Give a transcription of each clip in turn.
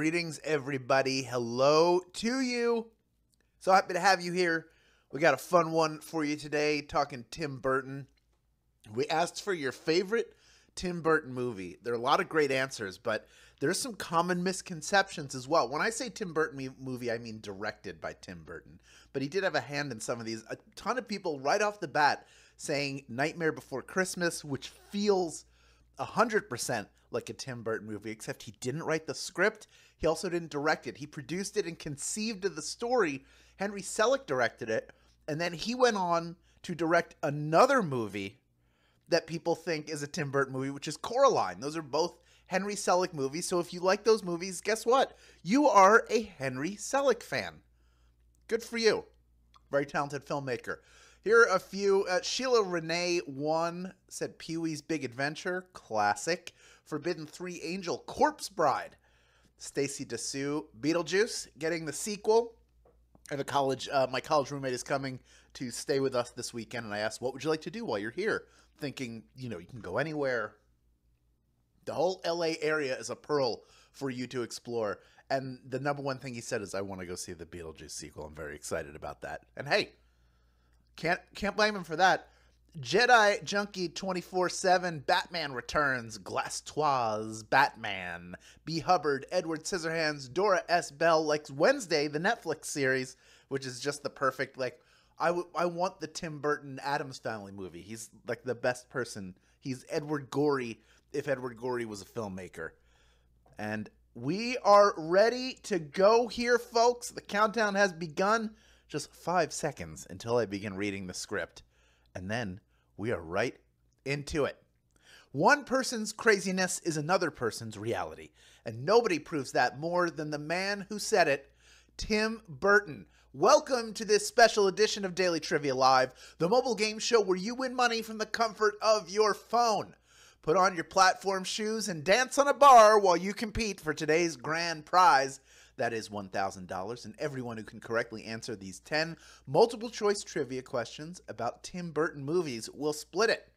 Greetings, everybody. Hello to you. So happy to have you here. We got a fun one for you today, talking Tim Burton. We asked for your favorite Tim Burton movie. There are a lot of great answers, but there's some common misconceptions as well. When I say Tim Burton movie, I mean directed by Tim Burton. But he did have a hand in some of these. A ton of people right off the bat saying Nightmare Before Christmas, which feels 100% like a Tim Burton movie, except he didn't write the script. He also didn't direct it. He produced it and conceived of the story. Henry Selick directed it, and then he went on to direct another movie that people think is a Tim Burton movie, which is Coraline. Those are both Henry Selick movies, so if you like those movies, guess what? You are a Henry Selick fan. Good for you. Very talented filmmaker. Here are a few. Sheila Renee 1 said Pee-wee's Big Adventure, classic. Forbidden 3 Angel, Corpse Bride. Stacy DeSue, Beetlejuice, getting the sequel. I have a my college roommate is coming to stay with us this weekend, and I asked, what would you like to do while you're here? Thinking, you can go anywhere. The whole LA area is a pearl for you to explore. And the number one thing he said is, I want to go see the Beetlejuice sequel. I'm very excited about that. And hey, can't blame him for that. Jedi Junkie 24/7, Batman Returns, Glastoise, Batman, B. Hubbard, Edward Scissorhands, Dora S. Bell likes Wednesday, the Netflix series, which is just the perfect, I want the Tim Burton Addams Family movie. He's like the best person. He's Edward Gorey if Edward Gorey was a filmmaker. And we are ready to go here, folks. The countdown has begun. Just 5 seconds until I begin reading the script. And then we are right into it. One person's craziness is another person's reality. And nobody proves that more than the man who said it, Tim Burton. Welcome to this special edition of Daily Trivia Live, the mobile game show where you win money from the comfort of your phone. Put on your platform shoes and dance on a bar while you compete for today's grand prize. That is $1,000, and everyone who can correctly answer these 10 multiple-choice trivia questions about Tim Burton movies will split it.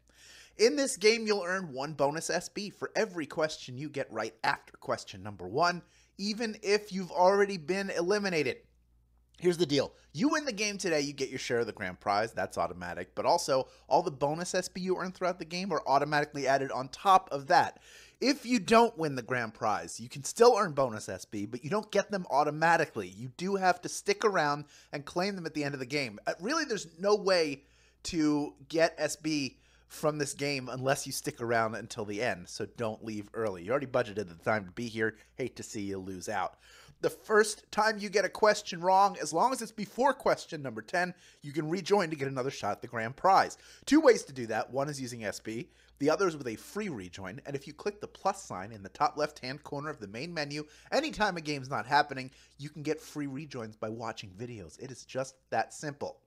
In this game, you'll earn 1 bonus SB for every question you get right after question number 1, even if you've already been eliminated. Here's the deal. You win the game today, you get your share of the grand prize. That's automatic. But also, all the bonus SB you earn throughout the game are automatically added on top of that. If you don't win the grand prize, you can still earn bonus SB, but you don't get them automatically. You do have to stick around and claim them at the end of the game. Really, there's no way to get SB from this game unless you stick around until the end, so don't leave early. You already budgeted the time to be here. Hate to see you lose out. The first time you get a question wrong, as long as it's before question number 10, you can rejoin to get another shot at the grand prize. 2 ways to do that. One is using SB. The other is with a free rejoin. And if you click the plus sign in the top left-hand corner of the main menu, anytime a game's not happening, you can get free rejoins by watching videos. It is just that simple.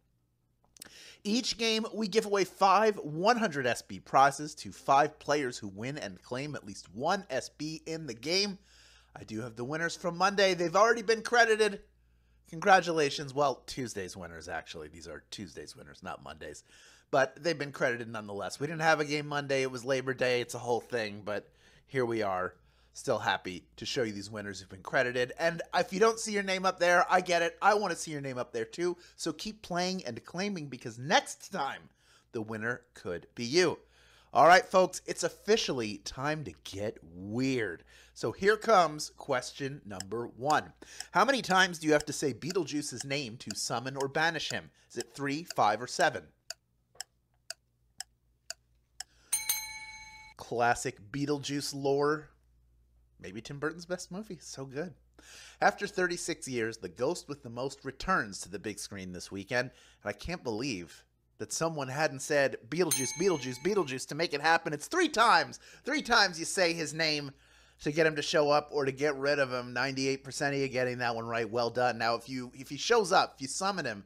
Each game, we give away 5 100 SB prizes to 5 players who win and claim at least 1 SB in the game. I do have the winners from Monday. They've already been credited. Congratulations. Well, Tuesday's winners, actually. These are Tuesday's winners, not Monday's. But they've been credited nonetheless. We didn't have a game Monday. It was Labor Day. It's a whole thing. But here we are. Still happy to show you these winners who've been credited. And if you don't see your name up there, I get it. I want to see your name up there too. So keep playing and claiming, because next time the winner could be you. All right, folks, it's officially time to get weird. So here comes question number 1. How many times do you have to say Beetlejuice's name to summon or banish him? Is it 3, 5, or 7? Classic Beetlejuice lore. Maybe Tim Burton's best movie. So good. After 36 years, the ghost with the most returns to the big screen this weekend, and I can't believe that someone hadn't said Beetlejuice, Beetlejuice, Beetlejuice to make it happen. It's 3 times. 3 times you say his name to get him to show up or to get rid of him. 98% of you getting that one right. Well done. Now, if he shows up, if you summon him,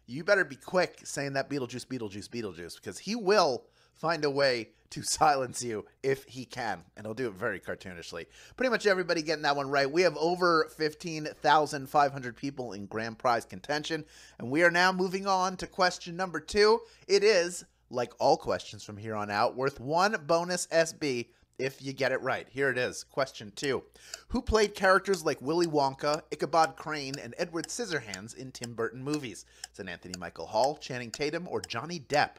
you better be quick saying that Beetlejuice, Beetlejuice, Beetlejuice, because he will find a way to silence you if he can, and he'll do it very cartoonishly. Pretty much everybody getting that one right. We have over 15,500 people in grand prize contention, and we are now moving on to question number 2. It is, like all questions from here on out, worth 1 bonus SB if you get it right. Here it is. Question 2. Who played characters like Willy Wonka, Ichabod Crane, and Edward Scissorhands in Tim Burton movies? Is it Anthony Michael Hall, Channing Tatum, or Johnny Depp?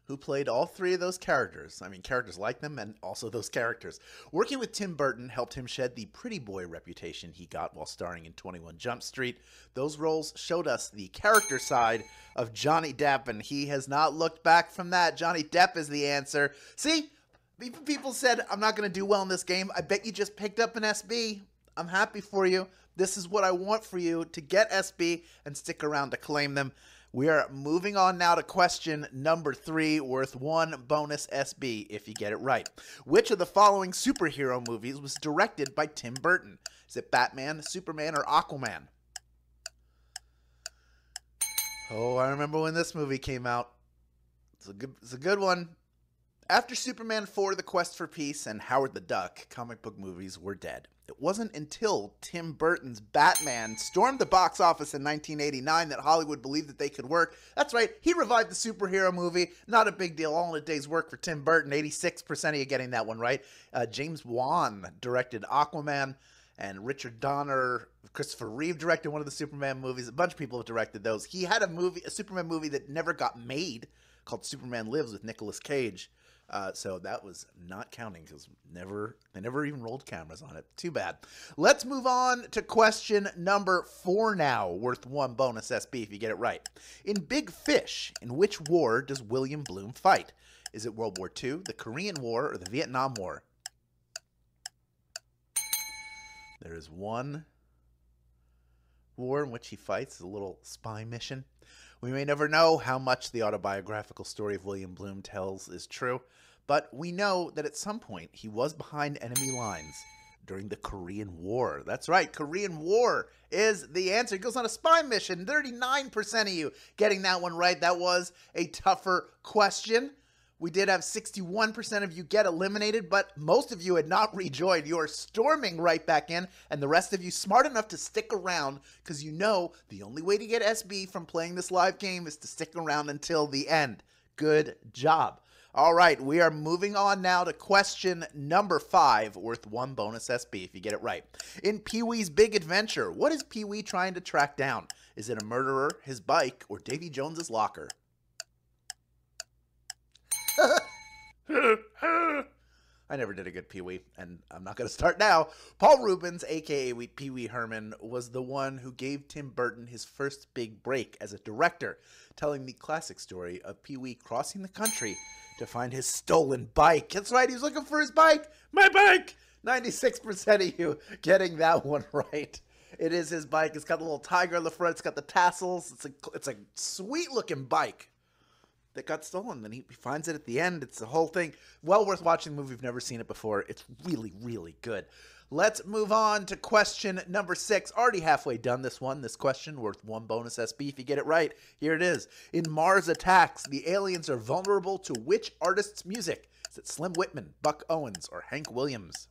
Who played all three of those characters? I mean, characters like them and also those characters. Working with Tim Burton helped him shed the pretty boy reputation he got while starring in 21 Jump Street. Those roles showed us the character side of Johnny Depp, and he has not looked back from that. Johnny Depp is the answer. See, people said, I'm not going to do well in this game. I bet you just picked up an SB. I'm happy for you. This is what I want for you, to get SB and stick around to claim them. We are moving on now to question number 3, worth 1 bonus SB if you get it right. Which of the following superhero movies was directed by Tim Burton? Is it Batman, Superman, or Aquaman? Oh, I remember when this movie came out. It's a good one. After Superman 4, The Quest for Peace, and Howard the Duck, comic book movies were dead. It wasn't until Tim Burton's Batman stormed the box office in 1989 that Hollywood believed that they could work. That's right, he revived the superhero movie. Not a big deal, all in a day's work for Tim Burton. 86% of you getting that one right. James Wan directed Aquaman, and Richard Donner, Christopher Reeve directed one of the Superman movies. A bunch of people have directed those. He had a Superman movie that never got made called Superman Lives with Nicolas Cage. So that was not counting because they never even rolled cameras on it. Too bad. Let's move on to question number 4 now, worth 1 bonus SB if you get it right. In Big Fish, in which war does William Bloom fight? Is it World War II, the Korean War, or the Vietnam War? There is one war in which he fights, a little spy mission. We may never know how much the autobiographical story of William Bloom tells is true, but we know that at some point he was behind enemy lines during the Korean War. That's right, Korean War is the answer. He goes on a spy mission. 39% of you getting that one right. That was a tougher question. We did have 61% of you get eliminated, but most of you had not rejoined. You are storming right back in, and the rest of you smart enough to stick around because you know the only way to get SB from playing this live game is to stick around until the end. Good job. All right, we are moving on now to question number 5, worth 1 bonus SB if you get it right. In Pee-wee's Big Adventure, what is Pee-wee trying to track down? Is it a murderer, his bike, or Davy Jones's locker? I never did a good Pee-wee, and I'm not going to start now. Paul Reubens, a.k.a. Pee-wee Herman, was the one who gave Tim Burton his first big break as a director, telling the classic story of Pee-wee crossing the country to find his stolen bike. That's right, he was looking for his bike. My bike! 96% of you getting that one right. It is his bike. It's got the little tiger on the front. It's got the tassels. It's a sweet-looking bike that got stolen. Then he finds it at the end. It's the whole thing. Well worth watching the movie if you've never seen it before. It's really, really good. Let's move on to question number 6. Already halfway done this one. This question worth 1 bonus SB if you get it right. Here it is. In Mars Attacks, the aliens are vulnerable to which artist's music? Is it Slim Whitman, Buck Owens, or Hank Williams?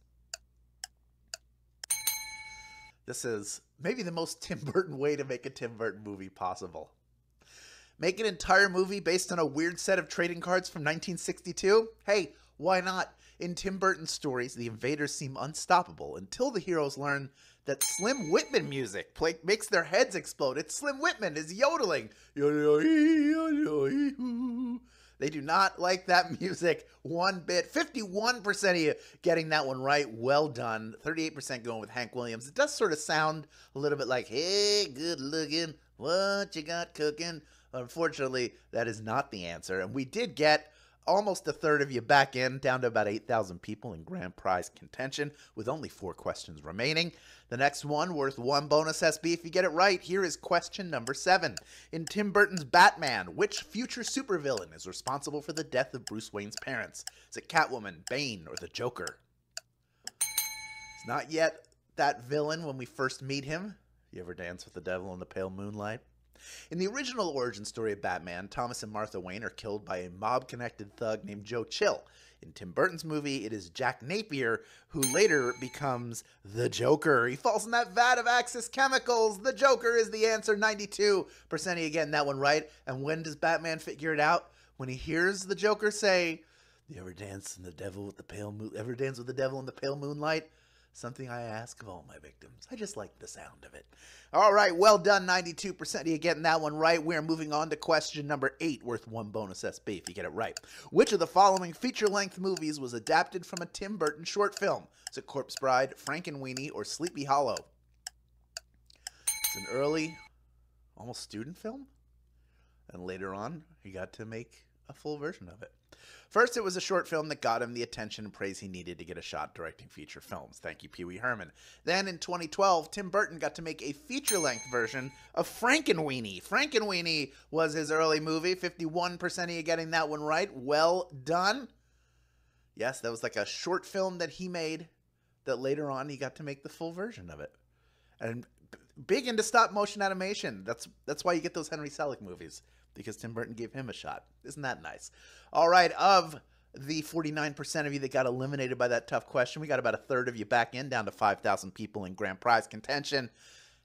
This is maybe the most Tim Burton way to make a Tim Burton movie possible. Make an entire movie based on a weird set of trading cards from 1962? Hey, why not? In Tim Burton's stories, the invaders seem unstoppable until the heroes learn that Slim Whitman music makes their heads explode. It's Slim Whitman is yodeling. They do not like that music one bit. 51% of you getting that one right. Well done. 38% going with Hank Williams. It does sort of sound a little bit like, hey, good looking, what you got cooking? Unfortunately, that is not the answer. And we did get almost a third of you back in, down to about 8,000 people in grand prize contention, with only 4 questions remaining. The next one, worth 1 bonus SB if you get it right. Here is question number 7. In Tim Burton's Batman, which future supervillain is responsible for the death of Bruce Wayne's parents? Is it Catwoman, Bane, or the Joker? It's not yet that villain when we first meet him. You ever dance with the devil in the pale moonlight? In the original origin story of Batman, Thomas and Martha Wayne are killed by a mob-connected thug named Joe Chill. In Tim Burton's movie, it is Jack Napier, who later becomes the Joker. He falls in that vat of Axis chemicals. The Joker is the answer. 92% of you getting that one right. And when does Batman figure it out? When he hears the Joker say, You ever dance in the devil with the pale moon? Ever dance with the devil in the pale moonlight? Something I ask of all my victims. I just like the sound of it. All right, well done, 92% of you getting that one right. We're moving on to question number 8, worth 1 bonus SB if you get it right. Which of the following feature-length movies was adapted from a Tim Burton short film? Is it Corpse Bride, Frankenweenie, or Sleepy Hollow? It's an early, almost student film. And later on, he got to make a full version of it. First, it was a short film that got him the attention and praise he needed to get a shot directing feature films. Thank you, Pee Wee Herman. Then, in 2012, Tim Burton got to make a feature-length version of Frankenweenie. Frankenweenie was his early movie. 51% of you getting that one right. Well done. Yes, that was like a short film that he made that later on he got to make the full version of it. And big into stop-motion animation. That's why you get those Henry Selick movies, because Tim Burton gave him a shot. Isn't that nice? All right, of the 49% of you that got eliminated by that tough question, we got about a third of you back in, down to 5,000 people in grand prize contention.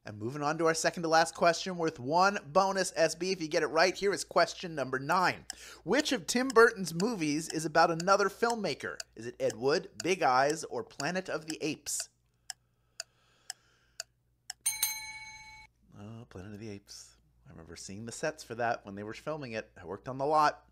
And moving on to our second to last question, worth 1 bonus SB if you get it right. Here is question number 9. Which of Tim Burton's movies is about another filmmaker? Is it Ed Wood, Big Eyes, or Planet of the Apes? Oh, Planet of the Apes. I remember seeing the sets for that when they were filming it. I worked on the lot.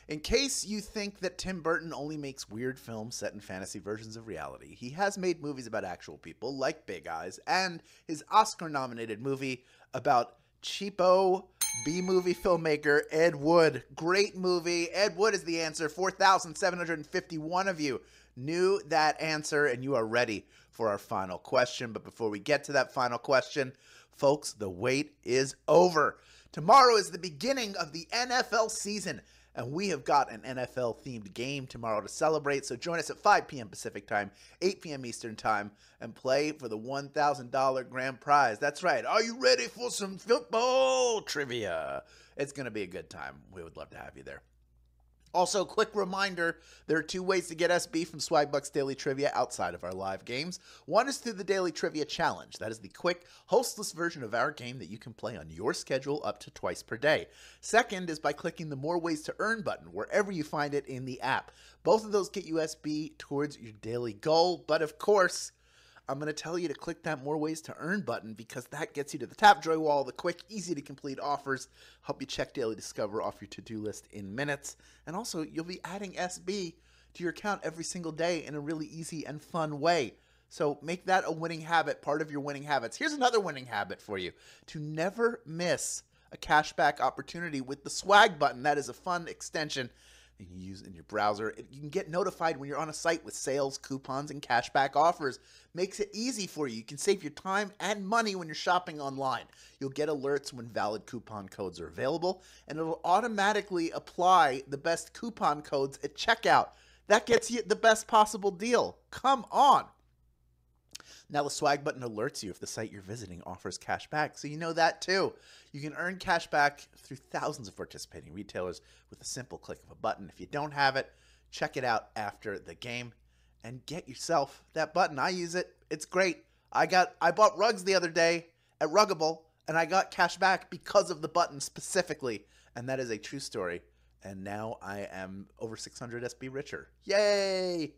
In case you think that Tim Burton only makes weird films set in fantasy versions of reality, he has made movies about actual people, like Big Eyes, and his Oscar-nominated movie about cheapo B-movie filmmaker Ed Wood. Great movie. Ed Wood is the answer. 4,751 of you knew that answer, and you are ready for our final question. But before we get to that final question, folks, the wait is over. Tomorrow is the beginning of the NFL season, and we have got an NFL-themed game tomorrow to celebrate. So join us at 5 p.m. Pacific Time, 8 p.m. Eastern Time, and play for the $1,000 grand prize. That's right. Are you ready for some football trivia? It's going to be a good time. We would love to have you there. Also, quick reminder, there are 2 ways to get SB from Swagbucks Daily Trivia outside of our live games. One is through the Daily Trivia Challenge. That is the quick, hostless version of our game that you can play on your schedule up to twice per day. Second is by clicking the More Ways to Earn button wherever you find it in the app. Both of those get you SB towards your daily goal, but of course, I'm going to tell you to click that More Ways to Earn button because that gets you to the Tapjoy wall, the quick, easy-to-complete offers, help you check Daily Discover off your to-do list in minutes, and also you'll be adding SB to your account every single day in a really easy and fun way. So make that a winning habit, part of your winning habits. Here's another winning habit for you, to never miss a cashback opportunity with the Swag button. That is a fun extension you can use in your browser. You can get notified when you're on a site with sales, coupons, and cashback offers. Makes it easy for you. You can save your time and money when you're shopping online. You'll get alerts when valid coupon codes are available, and it'll automatically apply the best coupon codes at checkout. That gets you the best possible deal. Come on. Now the Swag button alerts you if the site you're visiting offers cash back, so you know that too. You can earn cash back through thousands of participating retailers with a simple click of a button. If you don't have it, check it out after the game and get yourself that button. I use it. It's great. I bought rugs the other day at Ruggable, and I got cash back because of the button specifically, and that is a true story. And now I am over 600 SB richer. Yay!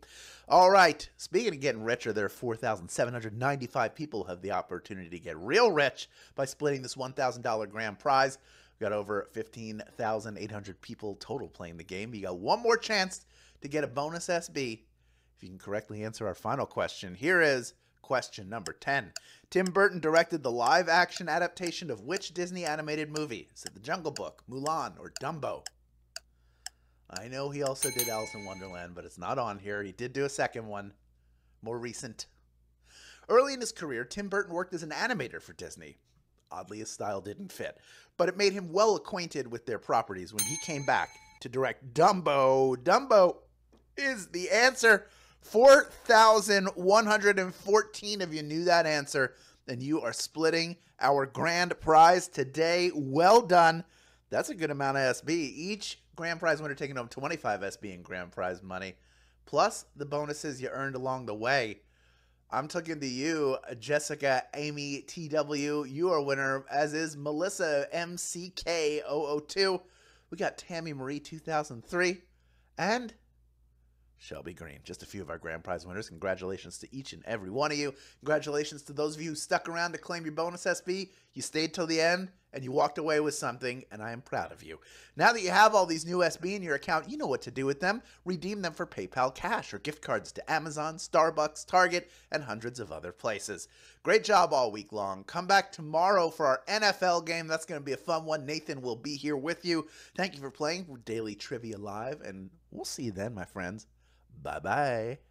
All right. Speaking of getting richer, there are 4,795 people who have the opportunity to get real rich by splitting this $1,000 grand prize. We've got over 15,800 people total playing the game. You got one more chance to get a bonus SB if you can correctly answer our final question. Here is question number 10. Tim Burton directed the live-action adaptation of which Disney animated movie? Is it The Jungle Book, Mulan, or Dumbo? I know he also did Alice in Wonderland, but it's not on here. He did do a second one, more recent. Early in his career, Tim Burton worked as an animator for Disney. Oddly, his style didn't fit, but it made him well acquainted with their properties when he came back to direct Dumbo. Dumbo is the answer. 4,114 of you knew that answer, and you are splitting our grand prize today. Well done. That's a good amount of SB. Each grand prize winner taking home 25 SB in grand prize money, plus the bonuses you earned along the way. I'm talking to you, Jessica Amy TW. You are a winner, as is Melissa MCK002. We got Tammy Marie 2003, and Shelby Green. Just a few of our grand prize winners. Congratulations to each and every one of you. Congratulations to those of you who stuck around to claim your bonus SB. You stayed till the end, and you walked away with something, and I am proud of you. Now that you have all these new SB in your account, you know what to do with them. Redeem them for PayPal cash or gift cards to Amazon, Starbucks, Target, and hundreds of other places. Great job all week long. Come back tomorrow for our NFL game. That's going to be a fun one. Nathan will be here with you. Thank you for playing Daily Trivia Live, and we'll see you then, my friends. Bye-bye.